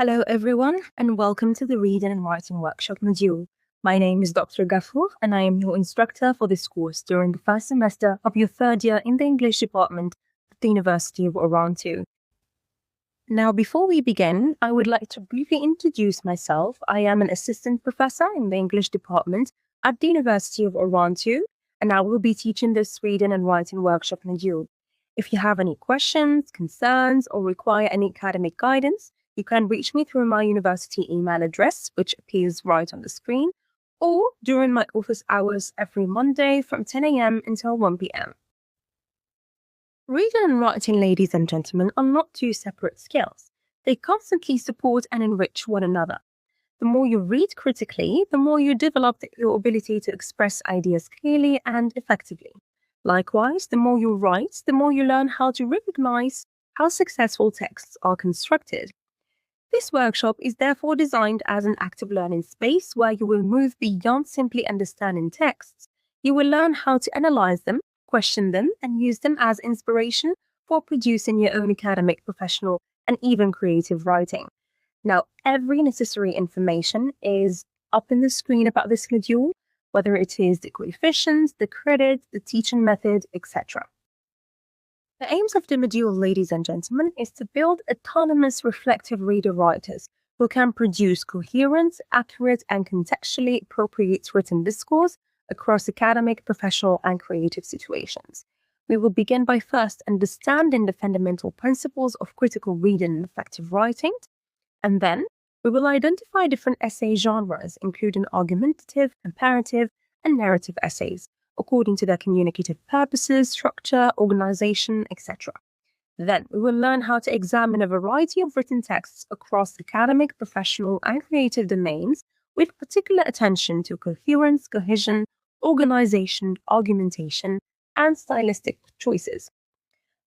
Hello everyone, and welcome to the Reading and Writing Workshop module. My name is Dr. GAFOUR, and I am your instructor for this course during the first semester of your third year in the English department at the University of Oran too. Now, before we begin, I would like to briefly introduce myself. I am an assistant professor in the English department at the University of Oran too, and I will be teaching this Reading and Writing Workshop module. If you have any questions, concerns, or require any academic guidance, you can reach me through my university email address, which appears right on the screen, or during my office hours every Monday from 10 a.m. until 1 p.m. Reading and writing, ladies and gentlemen, are not two separate skills. They constantly support and enrich one another. The more you read critically, the more you develop your ability to express ideas clearly and effectively. Likewise, the more you write, the more you learn how to recognize how successful texts are constructed. This workshop is therefore designed as an active learning space where you will move beyond simply understanding texts. You will learn how to analyze them, question them, and use them as inspiration for producing your own academic, professional, and even creative writing. Now, every necessary information is up in the screen about this module, whether it is the coefficients, the credit, the teaching method, etc. The aims of the module, ladies and gentlemen, is to build autonomous reflective reader-writers who can produce coherent, accurate, and contextually appropriate written discourse across academic, professional, and creative situations. We will begin by first understanding the fundamental principles of critical reading and effective writing, and then we will identify different essay genres, including argumentative, comparative, and narrative essays, according to their communicative purposes, structure, organization, etc. Then we will learn how to examine a variety of written texts across academic, professional, and creative domains with particular attention to coherence, cohesion, organization, argumentation, and stylistic choices.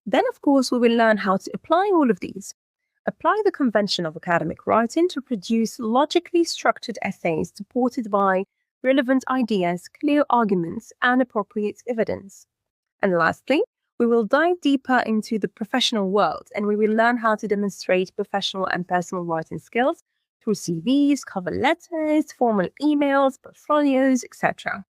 Then, of course, we will learn how to apply all of these. Apply the convention of academic writing to produce logically structured essays supported by relevant ideas, clear arguments, and appropriate evidence. And lastly, we will dive deeper into the professional world, and we will learn how to demonstrate professional and personal writing skills through CVs, cover letters, formal emails, portfolios, etc.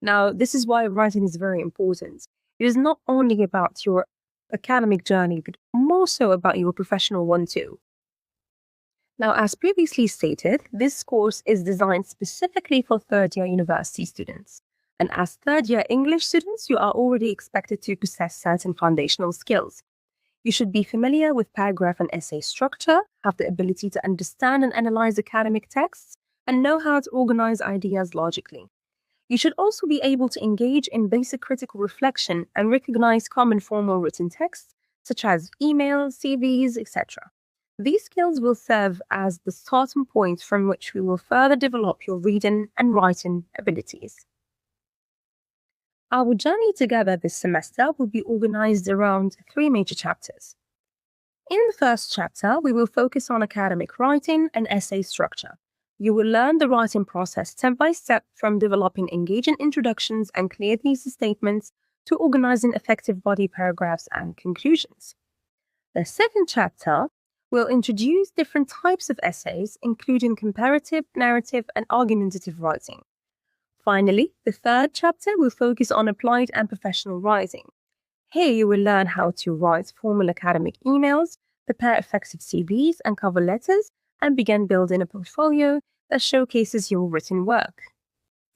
Now, this is why writing is very important. It is not only about your academic journey, but more so about your professional one too. Now, as previously stated, this course is designed specifically for third-year university students. And as third-year English students, you are already expected to possess certain foundational skills. You should be familiar with paragraph and essay structure, have the ability to understand and analyze academic texts, and know how to organize ideas logically. You should also be able to engage in basic critical reflection and recognize common formal written texts, such as emails, CVs, etc. These skills will serve as the starting point from which we will further develop your reading and writing abilities. Our journey together this semester will be organized around 3 major chapters. In the first chapter, we will focus on academic writing and essay structure. You will learn the writing process step by step, from developing engaging introductions and clear thesis statements to organizing effective body paragraphs and conclusions. The second chapter will introduce different types of essays, including comparative, narrative, and argumentative writing. Finally, the third chapter will focus on applied and professional writing. Here you will learn how to write formal academic emails, prepare effective CVs and cover letters, and begin building a portfolio that showcases your written work.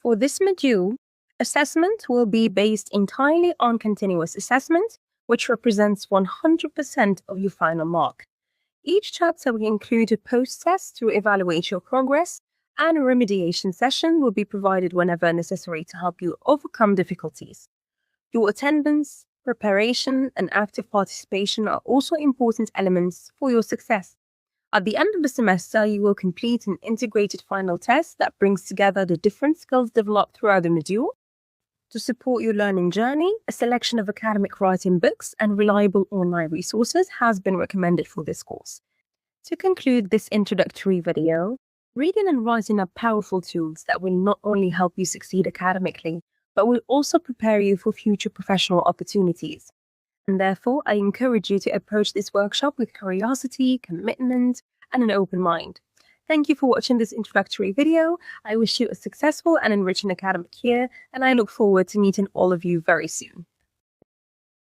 For this module, assessment will be based entirely on continuous assessment, which represents 100% of your final mark. Each chapter will include a post-test to evaluate your progress, and a remediation session will be provided whenever necessary to help you overcome difficulties. Your attendance, preparation, and active participation are also important elements for your success. At the end of the semester, you will complete an integrated final test that brings together the different skills developed throughout the module. To support your learning journey, a selection of academic writing books and reliable online resources has been recommended for this course. To conclude this introductory video, reading and writing are powerful tools that will not only help you succeed academically, but will also prepare you for future professional opportunities. And therefore, I encourage you to approach this workshop with curiosity, commitment, and an open mind. Thank you for watching this introductory video. I wish you a successful and enriching academic year, and I look forward to meeting all of you very soon.